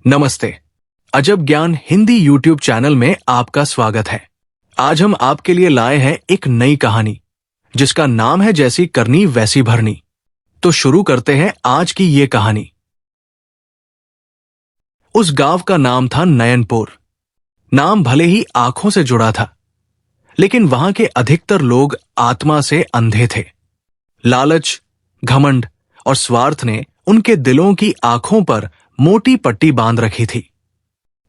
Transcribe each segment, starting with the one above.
नमस्ते। अजब ज्ञान हिंदी यूट्यूब चैनल में आपका स्वागत है। आज हम आपके लिए लाए हैं एक नई कहानी जिसका नाम है जैसी करनी वैसी भरनी। तो शुरू करते हैं आज की ये कहानी। उस गांव का नाम था नयनपुर। नाम भले ही आंखों से जुड़ा था, लेकिन वहां के अधिकतर लोग आत्मा से अंधे थे। लालच, घमंड और स्वार्थ ने उनके दिलों की आंखों पर मोटी पट्टी बांध रखी थी।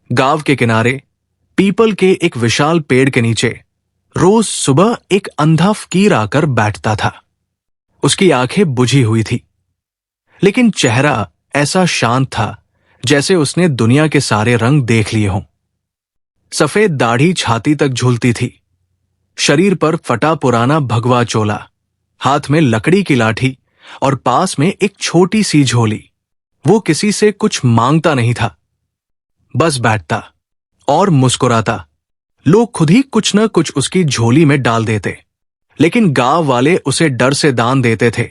गांव के किनारे पीपल के एक विशाल पेड़ के नीचे रोज सुबह एक अंधा फकीर आकर बैठता था। उसकी आंखें बुझी हुई थी, लेकिन चेहरा ऐसा शांत था जैसे उसने दुनिया के सारे रंग देख लिए हों। सफेद दाढ़ी छाती तक झूलती थी, शरीर पर फटा पुराना भगवा चोला, हाथ में लकड़ी की लाठी और पास में एक छोटी सी झोली। वो किसी से कुछ मांगता नहीं था, बस बैठता और मुस्कुराता। लोग खुद ही कुछ न कुछ उसकी झोली में डाल देते, लेकिन गांव वाले उसे डर से दान देते थे,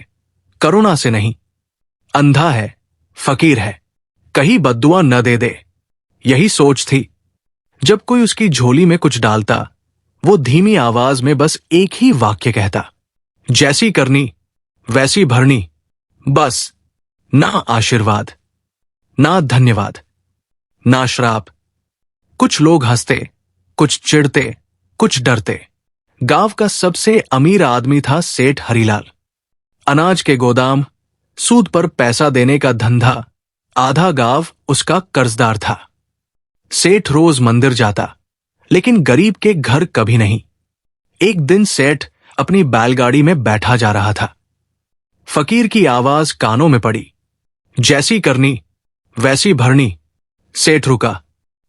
करुणा से नहीं। अंधा है, फकीर है, कहीं बद्दुआ न दे दे, यही सोच थी। जब कोई उसकी झोली में कुछ डालता, वो धीमी आवाज में बस एक ही वाक्य कहता, जैसी करनी वैसी भरनी। बस, ना आशीर्वाद, ना धन्यवाद, ना श्राप। कुछ लोग हंसते, कुछ चिढ़ते, कुछ डरते। गांव का सबसे अमीर आदमी था सेठ हरिलाल। अनाज के गोदाम, सूद पर पैसा देने का धंधा, आधा गांव उसका कर्जदार था। सेठ रोज मंदिर जाता, लेकिन गरीब के घर कभी नहीं। एक दिन सेठ अपनी बैलगाड़ी में बैठा जा रहा था। फकीर की आवाज कानों में पड़ी, जैसी करनी वैसी भरनी। सेठ रुका।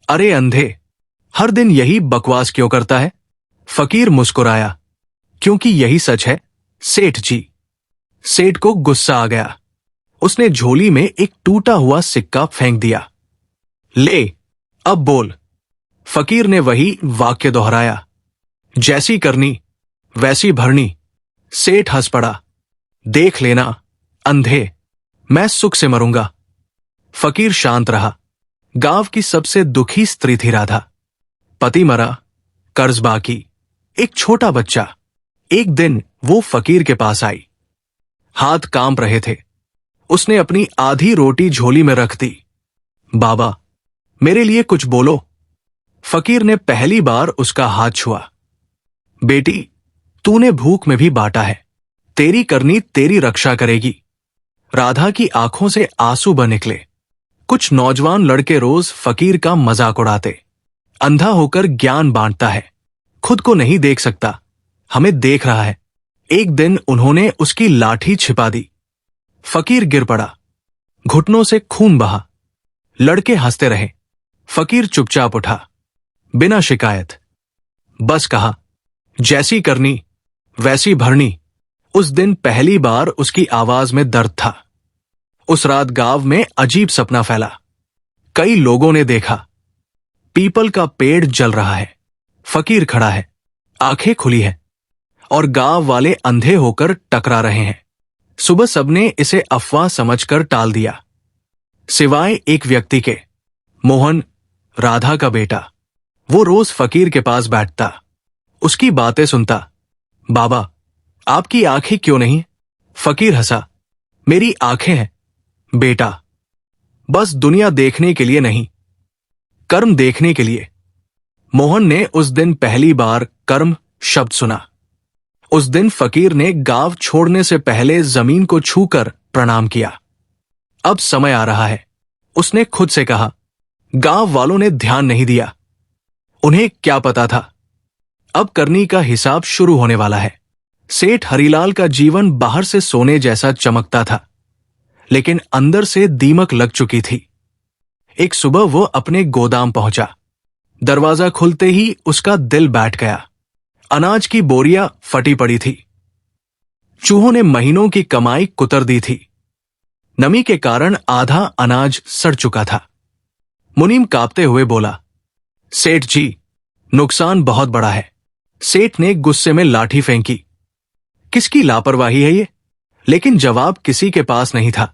अरे अंधे, हर दिन यही बकवास क्यों करता है? फकीर मुस्कुराया, क्योंकि यही सच है सेठ जी। सेठ को गुस्सा आ गया। उसने झोली में एक टूटा हुआ सिक्का फेंक दिया। ले, अब बोल। फकीर ने वही वाक्य दोहराया, जैसी करनी वैसी भरनी। सेठ हंस पड़ा। देख लेना अंधे, मैं सुख से मरूंगा। फकीर शांत रहा। गांव की सबसे दुखी स्त्री थी राधा। पति मरा, कर्ज बाकी, एक छोटा बच्चा। एक दिन वो फकीर के पास आई। हाथ कांप रहे थे। उसने अपनी आधी रोटी झोली में रख दी। बाबा, मेरे लिए कुछ बोलो। फकीर ने पहली बार उसका हाथ छुआ। बेटी, तूने भूख में भी बांटा है, तेरी करनी तेरी रक्षा करेगी। राधा की आंखों से आंसू बह निकले। कुछ नौजवान लड़के रोज फकीर का मजाक उड़ाते। अंधा होकर ज्ञान बांटता है, खुद को नहीं देख सकता, हमें देख रहा है। एक दिन उन्होंने उसकी लाठी छिपा दी। फकीर गिर पड़ा, घुटनों से खून बहा। लड़के हंसते रहे। फकीर चुपचाप उठा, बिना शिकायत। बस कहा, जैसी करनी वैसी भरनी। उस दिन पहली बार उसकी आवाज में दर्द था। उस रात गांव में अजीब सपना फैला। कई लोगों ने देखा, पीपल का पेड़ जल रहा है, फकीर खड़ा है, आंखें खुली है, और गांव वाले अंधे होकर टकरा रहे हैं। सुबह सबने इसे अफवाह समझकर टाल दिया, सिवाय एक व्यक्ति के, मोहन, राधा का बेटा। वो रोज फकीर के पास बैठता, उसकी बातें सुनता। बाबा, आपकी आंखें क्यों नहीं? फकीर हंसा, मेरी आंखें हैं बेटा, बस दुनिया देखने के लिए नहीं, कर्म देखने के लिए। मोहन ने उस दिन पहली बार कर्म शब्द सुना। उस दिन फकीर ने गांव छोड़ने से पहले जमीन को छूकर प्रणाम किया। अब समय आ रहा है, उसने खुद से कहा। गांव वालों ने ध्यान नहीं दिया। उन्हें क्या पता था, अब करनी का हिसाब शुरू होने वाला है। सेठ हरिलाल का जीवन बाहर से सोने जैसा चमकता था, लेकिन अंदर से दीमक लग चुकी थी। एक सुबह वो अपने गोदाम पहुंचा। दरवाजा खुलते ही उसका दिल बैठ गया। अनाज की बोरियां फटी पड़ी थी। चूहों ने महीनों की कमाई कुतर दी थी। नमी के कारण आधा अनाज सड़ चुका था। मुनीम कांपते हुए बोला, सेठ जी, नुकसान बहुत बड़ा है। सेठ ने गुस्से में लाठी फेंकी। किसकी लापरवाही है ये? लेकिन जवाब किसी के पास नहीं था।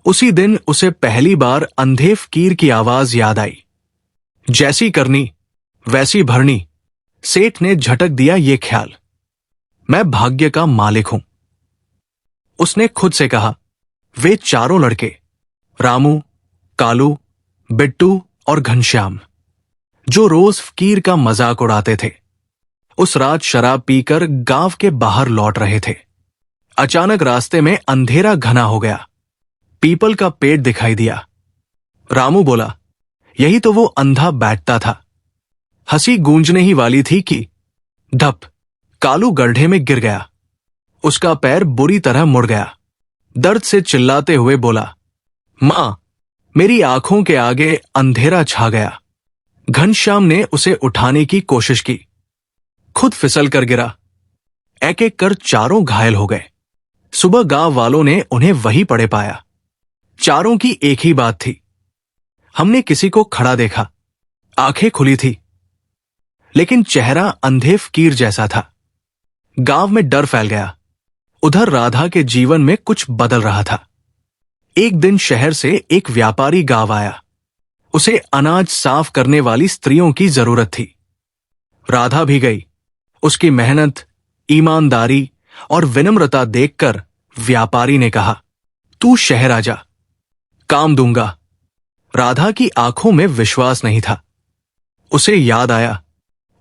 उसी दिन उसे पहली बार अंधे फकीर की आवाज याद आई। जैसी करनी वैसी भरनी। सेठ ने झटक दिया ये ख्याल, मैं भाग्य का मालिक हूं। उसने खुद से कहा, वे चारों लड़के रामू, कालू, बिट्टू और घनश्याम, जो रोज फकीर का मजाक उड़ाते थे, उस रात शराब पीकर गांव के बाहर लौट रहे थे। अचानक रास्ते में अंधेरा घना हो गया। पीपल का पेड़ दिखाई दिया। रामू बोला, यही तो वो अंधा बैठता था। हंसी गूंजने ही वाली थी कि धप, कालू गड्ढे में गिर गया। उसका पैर बुरी तरह मुड़ गया। दर्द से चिल्लाते हुए बोला, मां, मेरी आंखों के आगे अंधेरा छा गया। घनश्याम ने उसे उठाने की कोशिश की, खुद फिसल कर गिरा। एक एक कर चारों घायल हो गए। सुबह गांव वालों ने उन्हें वहीं पड़े पाया। चारों की एक ही बात थी, हमने किसी को खड़ा देखा, आंखें खुली थी, लेकिन चेहरा अंधे फकीर जैसा था। गांव में डर फैल गया। उधर राधा के जीवन में कुछ बदल रहा था। एक दिन शहर से एक व्यापारी गांव आया। उसे अनाज साफ करने वाली स्त्रियों की जरूरत थी। राधा भी गई। उसकी मेहनत, ईमानदारी और विनम्रता देखकर व्यापारी ने कहा, तू शहर आ जा, काम दूंगा। राधा की आंखों में विश्वास नहीं था। उसे याद आया,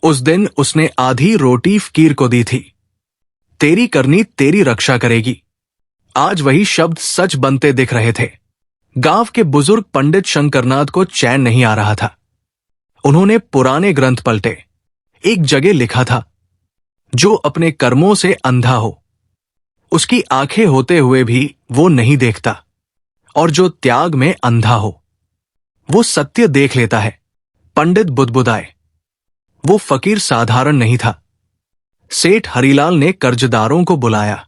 उस दिन उसने आधी रोटी फकीर को दी थी। तेरी करनी तेरी रक्षा करेगी। आज वही शब्द सच बनते दिख रहे थे। गांव के बुजुर्ग पंडित शंकरनाथ को चैन नहीं आ रहा था। उन्होंने पुराने ग्रंथ पलटे। एक जगह लिखा था, जो अपने कर्मों से अंधा हो, उसकी आंखें होते हुए भी वो नहीं देखता, और जो त्याग में अंधा हो, वो सत्य देख लेता है। पंडित बुदबुदाए। वो फकीर साधारण नहीं था। सेठ हरिलाल ने कर्जदारों को बुलाया,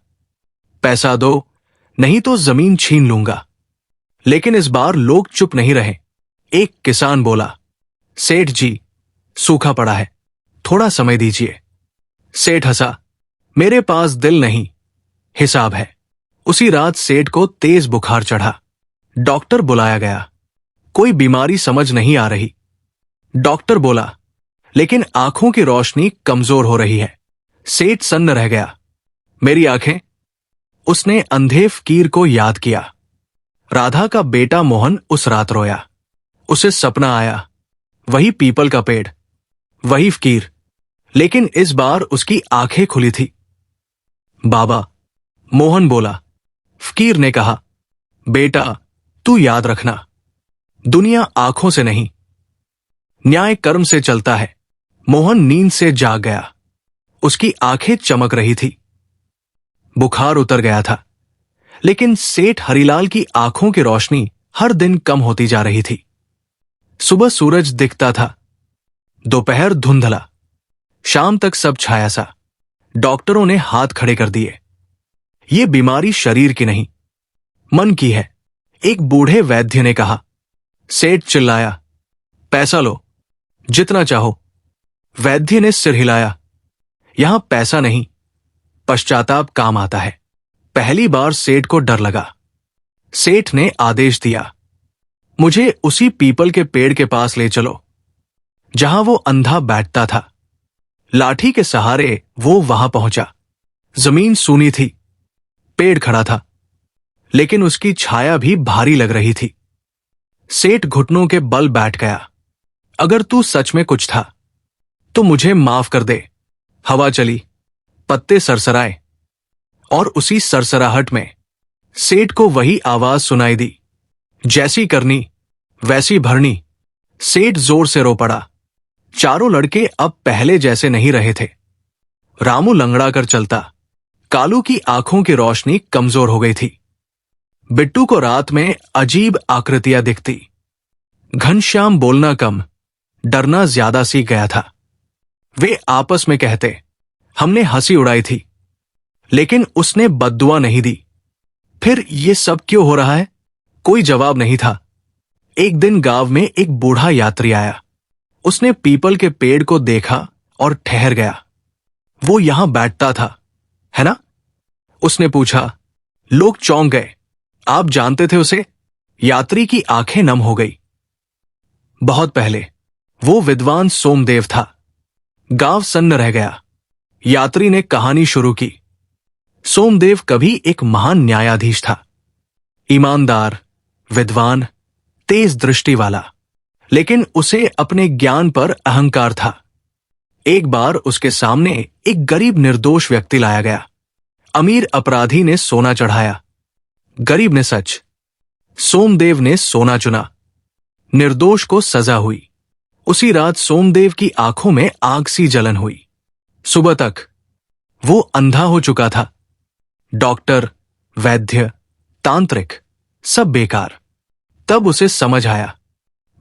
पैसा दो, नहीं तो जमीन छीन लूंगा। लेकिन इस बार लोग चुप नहीं रहे। एक किसान बोला, सेठ जी, सूखा पड़ा है, थोड़ा समय दीजिए। सेठ हंसा, मेरे पास दिल नहीं, हिसाब है। उसी रात सेठ को तेज बुखार चढ़ा। डॉक्टर बुलाया गया। कोई बीमारी समझ नहीं आ रही। डॉक्टर बोला, लेकिन आंखों की रोशनी कमजोर हो रही है। सेठ सन्न रह गया। मेरी आंखें? उसने अंधे फकीर को याद किया। राधा का बेटा मोहन उस रात रोया। उसे सपना आया, वही पीपल का पेड़, वही फकीर, लेकिन इस बार उसकी आंखें खुली थी। बाबा, मोहन बोला। फकीर ने कहा, बेटा, तू याद रखना, दुनिया आंखों से नहीं, न्याय कर्म से चलता है। मोहन नींद से जाग गया। उसकी आंखें चमक रही थी। बुखार उतर गया था, लेकिन सेठ हरिलाल की आंखों की रोशनी हर दिन कम होती जा रही थी। सुबह सूरज दिखता था, दोपहर धुंधला, शाम तक सब छाया सा। डॉक्टरों ने हाथ खड़े कर दिए। ये बीमारी शरीर की नहीं, मन की है। एक बूढ़े वैद्य ने कहा। सेठ चिल्लाया, पैसा लो, जितना चाहो। वैद्य ने सिर हिलाया, यहां पैसा नहीं, पश्चाताप काम आता है। पहली बार सेठ को डर लगा। सेठ ने आदेश दिया, मुझे उसी पीपल के पेड़ के पास ले चलो जहां वो अंधा बैठता था। लाठी के सहारे वो वहां पहुंचा। जमीन सूनी थी, पेड़ खड़ा था, लेकिन उसकी छाया भी भारी लग रही थी। सेठ घुटनों के बल बैठ गया। अगर तू सच में कुछ था तो मुझे माफ कर दे। हवा चली, पत्ते सरसराए, और उसी सरसराहट में सेठ को वही आवाज सुनाई दी, जैसी करनी वैसी भरनी। सेठ जोर से रो पड़ा। चारों लड़के अब पहले जैसे नहीं रहे थे। रामू लंगड़ा कर चलता। कालू की आंखों की रोशनी कमजोर हो गई थी। बिट्टू को रात में अजीब आकृतियां दिखती। घनश्याम बोलना कम, डरना ज्यादा सीख गया था। वे आपस में कहते, हमने हंसी उड़ाई थी, लेकिन उसने बद्दुआ नहीं दी। फिर ये सब क्यों हो रहा है? कोई जवाब नहीं था। एक दिन गांव में एक बूढ़ा यात्री आया। उसने पीपल के पेड़ को देखा और ठहर गया। वो यहां बैठता था, है ना? उसने पूछा। लोग चौंक गए। आप जानते थे उसे? यात्री की आंखें नम हो गई। बहुत पहले वो विद्वान सोमदेव था। गांव सन्न रह गया। यात्री ने कहानी शुरू की। सोमदेव कभी एक महान न्यायाधीश था, ईमानदार, विद्वान, तेज दृष्टि वाला, लेकिन उसे अपने ज्ञान पर अहंकार था। एक बार उसके सामने एक गरीब निर्दोष व्यक्ति लाया गया। अमीर अपराधी ने सोना चढ़ाया, गरीब ने सच। सोमदेव ने सोना चुना। निर्दोष को सजा हुई। उसी रात सोमदेव की आंखों में आग सी जलन हुई। सुबह तक वो अंधा हो चुका था। डॉक्टर, वैद्य, तांत्रिक, सब बेकार। तब उसे समझ आया,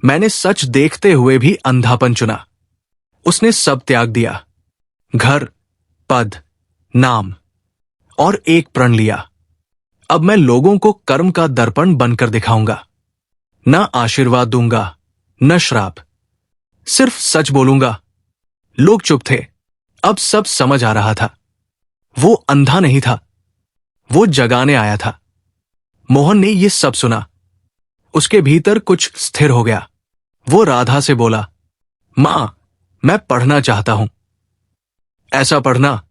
मैंने सच देखते हुए भी अंधापन चुना। उसने सब त्याग दिया, घर, पद, नाम, और एक प्रण लिया। अब मैं लोगों को कर्म का दर्पण बनकर दिखाऊंगा। न आशीर्वाद दूंगा, न श्राप, सिर्फ सच बोलूंगा। लोग चुप थे। अब सब समझ आ रहा था। वो अंधा नहीं था, वो जगाने आया था। मोहन ने ये सब सुना। उसके भीतर कुछ स्थिर हो गया। वो राधा से बोला, मां, मैं पढ़ना चाहता हूं। ऐसा पढ़ना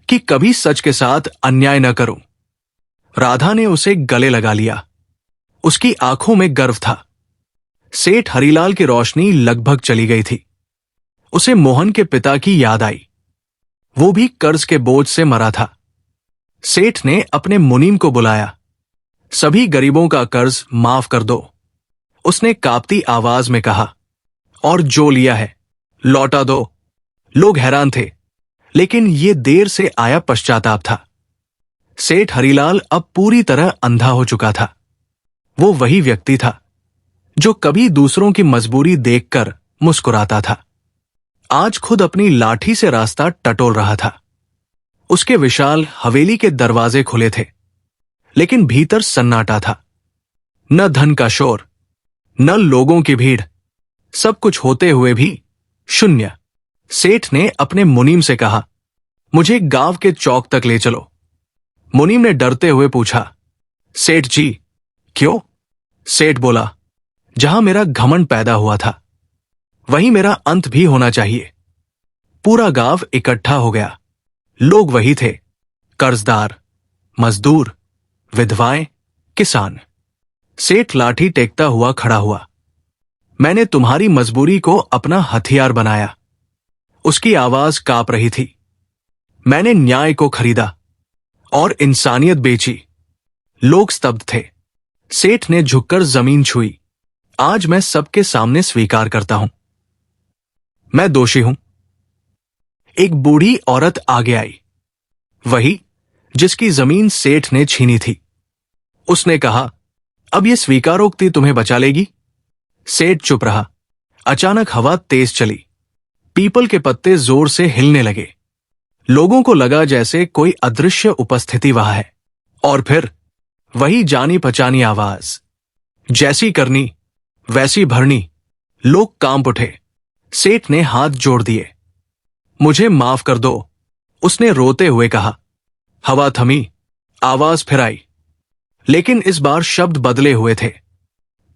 कि कभी सच के साथ अन्याय न करूं। राधा ने उसे गले लगा लिया। उसकी आंखों में गर्व था। सेठ हरिलाल की रोशनी लगभग चली गई थी। उसे मोहन के पिता की याद आई। वो भी कर्ज के बोझ से मरा था। सेठ ने अपने मुनीम को बुलाया। सभी गरीबों का कर्ज माफ कर दो, उसने कांपती आवाज में कहा, और जो लिया है लौटा दो। लोग हैरान थे, लेकिन ये देर से आया पश्चाताप था। सेठ हरिलाल अब पूरी तरह अंधा हो चुका था। वो वही व्यक्ति था जो कभी दूसरों की मजबूरी देखकर मुस्कुराता था, आज खुद अपनी लाठी से रास्ता टटोल रहा था। उसके विशाल हवेली के दरवाजे खुले थे, लेकिन भीतर सन्नाटा था। न धन का शोर, न लोगों की भीड़, सब कुछ होते हुए भी शून्य। सेठ ने अपने मुनीम से कहा, मुझे गांव के चौक तक ले चलो। मुनीम ने डरते हुए पूछा, सेठ जी, क्यों? सेठ बोला, जहां मेरा घमंड पैदा हुआ था, वहीं मेरा अंत भी होना चाहिए। पूरा गांव इकट्ठा हो गया। लोग वही थे, कर्जदार, मजदूर, विधवाएं, किसान। सेठ लाठी टेकता हुआ खड़ा हुआ। मैंने तुम्हारी मजबूरी को अपना हथियार बनाया। उसकी आवाज कांप रही थी। मैंने न्याय को खरीदा और इंसानियत बेची। लोग स्तब्ध थे। सेठ ने झुककर जमीन छुई। आज मैं सबके सामने स्वीकार करता हूं, मैं दोषी हूं। एक बूढ़ी औरत आगे आई, वही जिसकी जमीन सेठ ने छीनी थी। उसने कहा, अब यह स्वीकारोक्ति तुम्हें बचा लेगी? सेठ चुप रहा। अचानक हवा तेज चली। पीपल के पत्ते जोर से हिलने लगे। लोगों को लगा जैसे कोई अदृश्य उपस्थिति वहां है। और फिर वही जानी पहचानी आवाज, जैसी करनी वैसी भरनी। लोग कांप उठे। सेठ ने हाथ जोड़ दिए। मुझे माफ कर दो, उसने रोते हुए कहा। हवा थमी, आवाज फिर आई, लेकिन इस बार शब्द बदले हुए थे।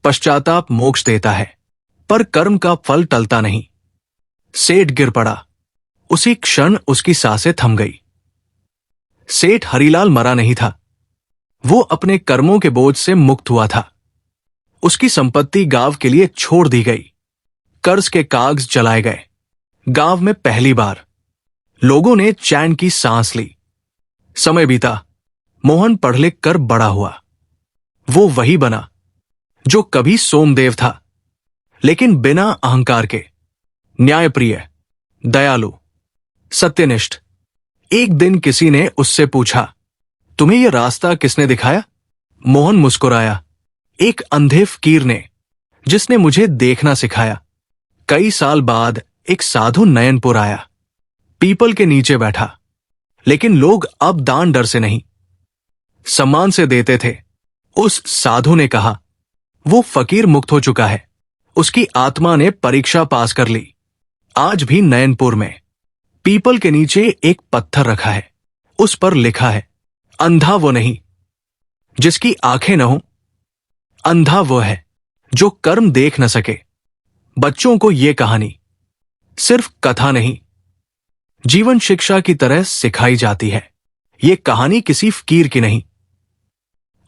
पश्चाताप मोक्ष देता है, पर कर्म का फल टलता नहीं। सेठ गिर पड़ा। उसी क्षण उसकी सांसें थम गई। सेठ हरिलाल मरा नहीं था, वो अपने कर्मों के बोझ से मुक्त हुआ था। उसकी संपत्ति गांव के लिए छोड़ दी गई। कर्ज के कागज जलाए गए। गांव में पहली बार लोगों ने चैन की सांस ली। समय बीता। मोहन पढ़ लिख कर बड़ा हुआ। वो वही बना जो कभी सोमदेव था, लेकिन बिना अहंकार के। न्यायप्रिय, दयालु, सत्यनिष्ठ। एक दिन किसी ने उससे पूछा, तुम्हें यह रास्ता किसने दिखाया? मोहन मुस्कुराया, एक अंधे फकीर ने, जिसने मुझे देखना सिखाया। कई साल बाद एक साधु नयनपुर आया। पीपल के नीचे बैठा, लेकिन लोग अब दान डर से नहीं, सम्मान से देते थे। उस साधु ने कहा, वो फकीर मुक्त हो चुका है, उसकी आत्मा ने परीक्षा पास कर ली। आज भी नयनपुर में पीपल के नीचे एक पत्थर रखा है। उस पर लिखा है, अंधा वो नहीं जिसकी आंखें न हो, अंधा वो है जो कर्म देख न सके। बच्चों को ये कहानी सिर्फ कथा नहीं, जीवन शिक्षा की तरह सिखाई जाती है। ये कहानी किसी फकीर की नहीं,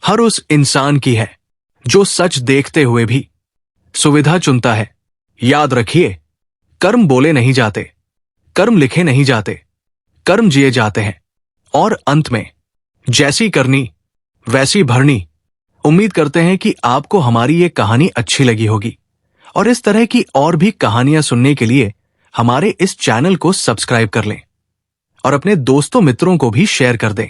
हर उस इंसान की है जो सच देखते हुए भी सुविधा चुनता है। याद रखिए, कर्म बोले नहीं जाते, कर्म लिखे नहीं जाते, कर्म जिए जाते हैं। और अंत में, जैसी करनी वैसी भरनी। उम्मीद करते हैं कि आपको हमारी ये कहानी अच्छी लगी होगी, और इस तरह की और भी कहानियां सुनने के लिए हमारे इस चैनल को सब्सक्राइब कर लें और अपने दोस्तों मित्रों को भी शेयर कर दें।